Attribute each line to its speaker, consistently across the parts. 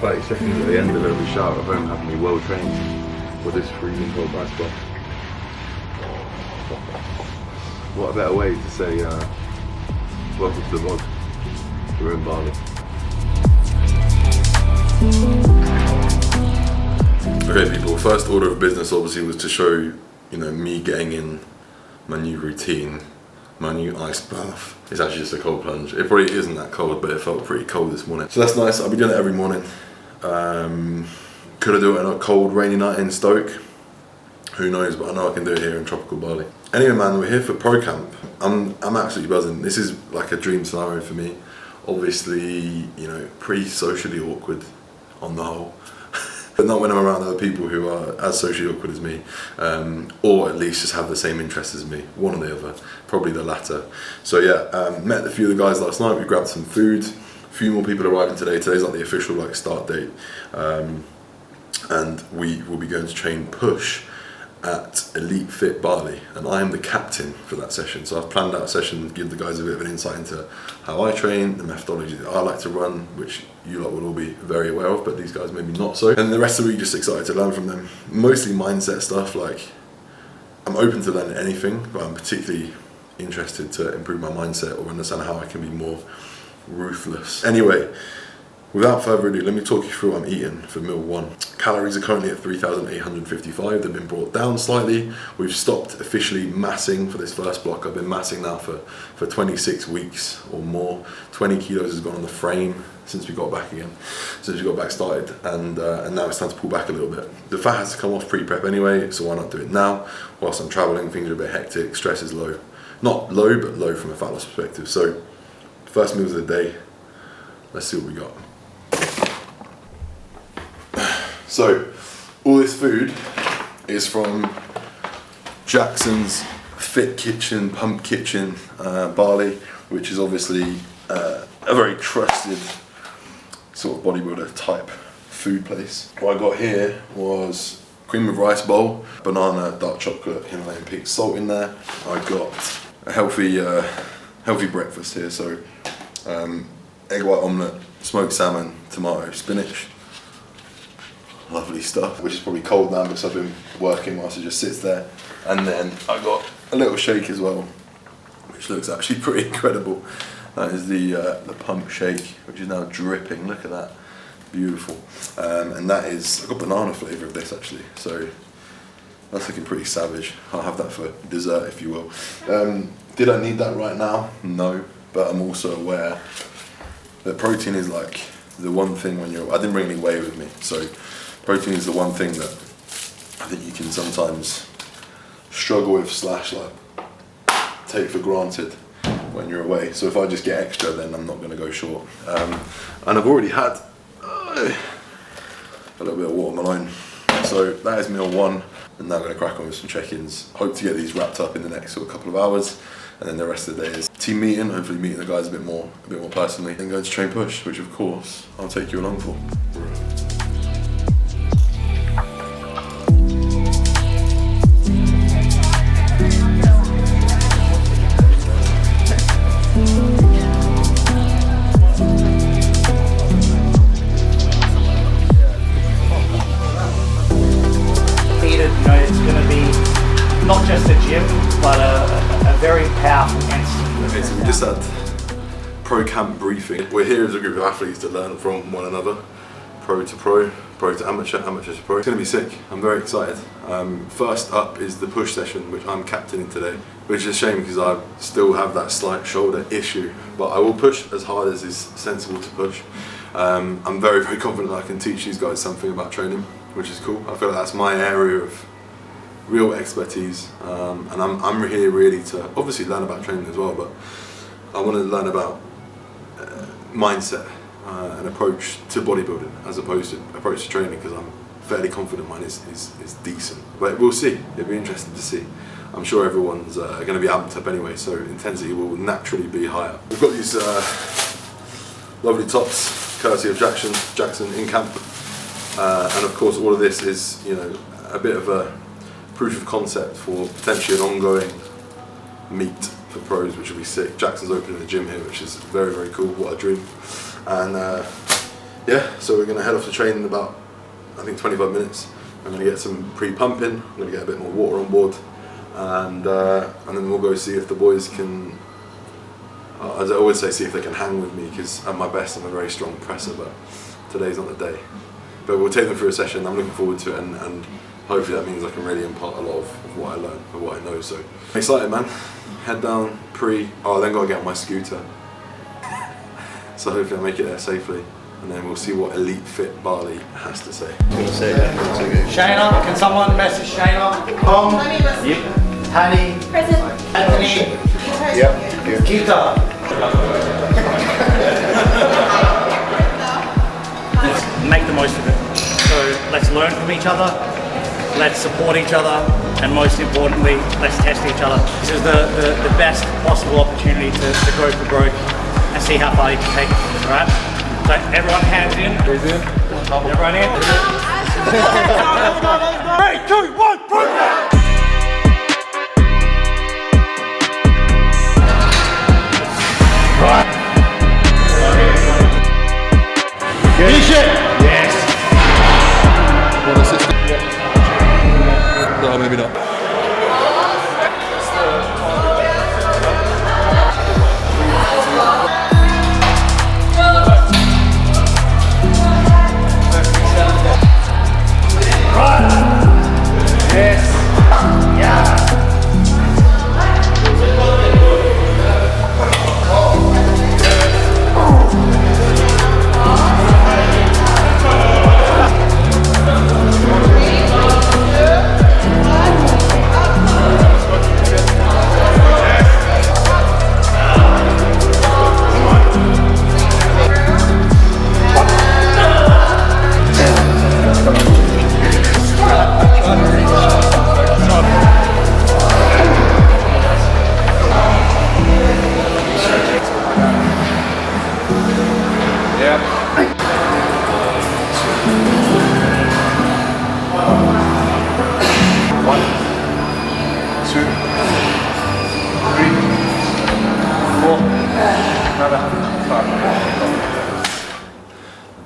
Speaker 1: 30 seconds at the end of every shout of them having me well trained for this freezing cold basketball. What a better way to say welcome to the vlog. We're in Bali. Okay people, first order of business obviously was to show, you know, me getting in my new routine, my new ice bath. It's actually just a cold plunge. It probably isn't that cold, but it felt pretty cold this morning. So that's nice, I'll be doing it every morning. Could I do it on a cold, rainy night in Stoke? Who knows, but I know I can do it here in tropical Bali. Anyway man, we're here for Pro Camp. I'm absolutely buzzing. This is like a dream scenario for me. Obviously, you know, pretty socially awkward on the whole. But not when I'm around other people who are as socially awkward as me, or at least just have the same interests as me, one or the other, probably the latter. So yeah, met a few of the guys last night, we grabbed some food, a few more people arriving today. Today's like the official like start date, and we will be going to train push at Elite Fit Bali, and I am the captain for that session. So I've planned out a session to give the guys a bit of an insight into how I train, the methodology that I like to run, which you lot will all be very aware of, but these guys maybe not so. And the rest of the week just excited to learn from them. Mostly mindset stuff, like I'm open to learning anything, but I'm particularly interested to improve my mindset or understand how I can be more ruthless. Anyway, without further ado, let me talk you through what I'm eating for meal one. Calories are currently at 3,855. They've been brought down slightly. We've stopped officially massing for this first block. I've been massing now for 26 weeks or more. 20 kilos has gone on the frame since we got back again, since we got back started, and now it's time to pull back a little bit. The fat has to come off pre-prep anyway, so why not do it now? Whilst I'm traveling, things are a bit hectic, stress is low. Not low, but low from a fat loss perspective. So, first meals of the day, let's see what we got. So, all this food is from Jackson's Fit Kitchen, Pump Kitchen, Bali, which is obviously a very trusted sort of bodybuilder type food place. What I got here was cream of rice bowl, banana, dark chocolate, Himalayan pink salt in there. I got a healthy breakfast here, so egg white omelette, smoked salmon, tomato, spinach. Lovely stuff, which is probably cold now because I've been working whilst it just sits there. And then I got a little shake as well, which looks actually pretty incredible. That is the pump shake, which is now dripping. Look at that, beautiful. And that is, I've got banana flavour of this actually, so that's looking pretty savage. I'll have that for dessert, if you will. Did I need that right now? No, but I'm also aware that protein is like the one thing when you're, I didn't bring any whey with me, so protein is the one thing that I think you can sometimes struggle with / like take for granted when you're away. So if I just get extra, then I'm not going to go short. And I've already had a little bit of watermelon. So that is meal one, and now I'm going to crack on with some check-ins. Hope to get these wrapped up in the next sort of couple of hours, and then the rest of the day is team meeting, hopefully meeting the guys a bit more personally, and going to train push, which of course I'll take you along for.
Speaker 2: Not just a gym, but a very powerful entity.
Speaker 1: Okay, so we just had Pro Camp briefing. We're here as a group of athletes to learn from one another. Pro to pro, pro to amateur, amateur to pro. It's going to be sick. I'm very excited. First up is the push session, which I'm captaining today, which is a shame because I still have that slight shoulder issue, but I will push as hard as is sensible to push. I'm very, very confident that I can teach these guys something about training, which is cool. I feel like that's my area of real expertise, and I'm here really to obviously learn about training as well, but I want to learn about mindset and approach to bodybuilding as opposed to approach to training, because I'm fairly confident mine is decent, but we'll see. It'll be interesting to see. I'm sure everyone's going to be amped up anyway, so intensity will naturally be higher. We've got these lovely tops courtesy of Jackson in camp, and of course all of this is, you know, a bit of a proof of concept for potentially an ongoing meet for pros, which will be sick. Jackson's opening the gym here, which is very, very cool. What a dream. And yeah, so we're going to head off to train in about, I think, 25 minutes. I'm going to get some pre-pumping, I'm going to get a bit more water on board, and then we'll go see if the boys can, as I always say, see if they can hang with me, because at my best I'm a very strong presser, but today's not the day. But we'll take them through a session. I'm looking forward to it, and hopefully that means I can really impart a lot of what I learn and what I know. So I'm excited, man. Head down, I then got to get on my scooter. So hopefully I make it there safely, and then we'll see what Elite Fit Bali has to say.
Speaker 2: Shayna, can someone message Shayna? Yep. Hattie.
Speaker 3: Present.
Speaker 2: Anthony.
Speaker 4: Yep.
Speaker 2: Kita. Let's make the most of it. So let's learn from each other, let's support each other, and most importantly, let's test each other. This is the best possible opportunity to go for broke and see how far you can take it, alright? So everyone hands in. Everyone in. 3, 2, 1, broke! Finish it! Yes!
Speaker 1: What a system. No, maybe not.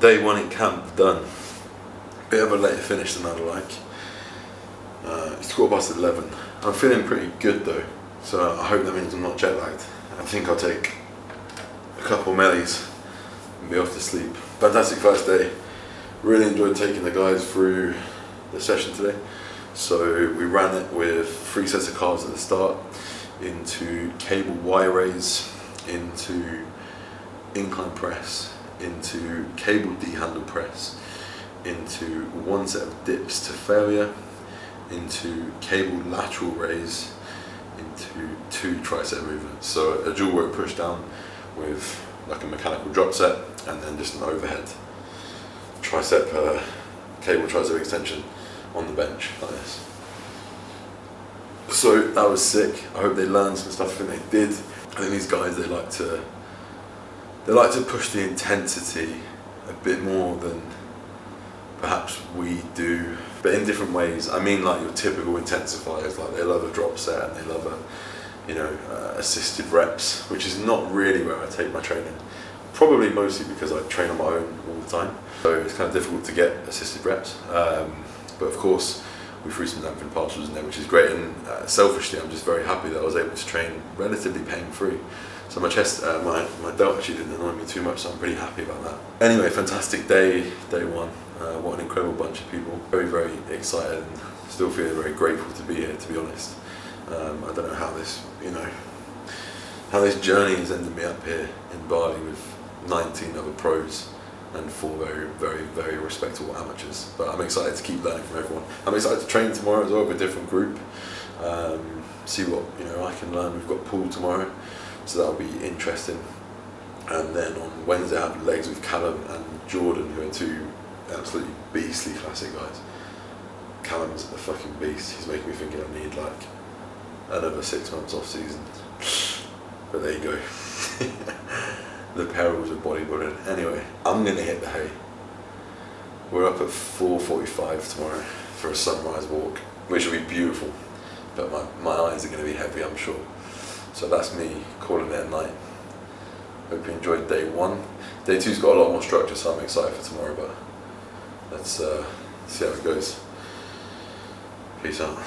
Speaker 1: Day one in camp done. Bit of a later finish than I'd like. It's 11:15. I'm feeling pretty good though, so I hope that means I'm not jet lagged. I think I'll take a couple mellies and be off to sleep. Fantastic first day. Really enjoyed taking the guys through the session today. So we ran it with 3 sets of calves at the start, into cable Y raise, into incline press, into cable D handle press, into 1 set of dips to failure, into cable lateral raise, into 2 tricep movements. So a dual rope push down with like a mechanical drop set, and then just an overhead cable tricep extension on the bench like this. So that was sick. I hope they learned some stuff. I think they did. I think these guys, they like to push the intensity a bit more than perhaps we do, but in different ways. I mean, like your typical intensifiers, like they love a drop set and they love assisted reps, which is not really where I take my training. Probably mostly because I train on my own all the time, so it's kind of difficult to get assisted reps. But of course, we threw some damping partials in there, which is great. And selfishly, I'm just very happy that I was able to train relatively pain-free. So my chest, my delt actually didn't annoy me too much, so I'm pretty happy about that. Anyway, fantastic day one. What an incredible bunch of people. Very, very excited, and still feeling very grateful to be here, to be honest. I don't know how this journey has ended me up here in Bali with 19 other pros and 4 very, very, very respectable amateurs. But I'm excited to keep learning from everyone. I'm excited to train tomorrow as well with a different group. See what I can learn. We've got pool tomorrow, so that'll be interesting. And then on Wednesday I have legs with Callum and Jordan, who are 2 absolutely beastly classic guys. Callum's a fucking beast. He's making me think I need like another 6 months off season. But there you go. The perils of bodybuilding. Anyway, I'm gonna hit the hay. We're up at 4:45 tomorrow for a sunrise walk, which will be beautiful. But my eyes are gonna be heavy, I'm sure. So that's me calling it a night. Hope you enjoyed day 1. Day two's got a lot more structure, so I'm excited for tomorrow, but let's see how it goes. Peace out.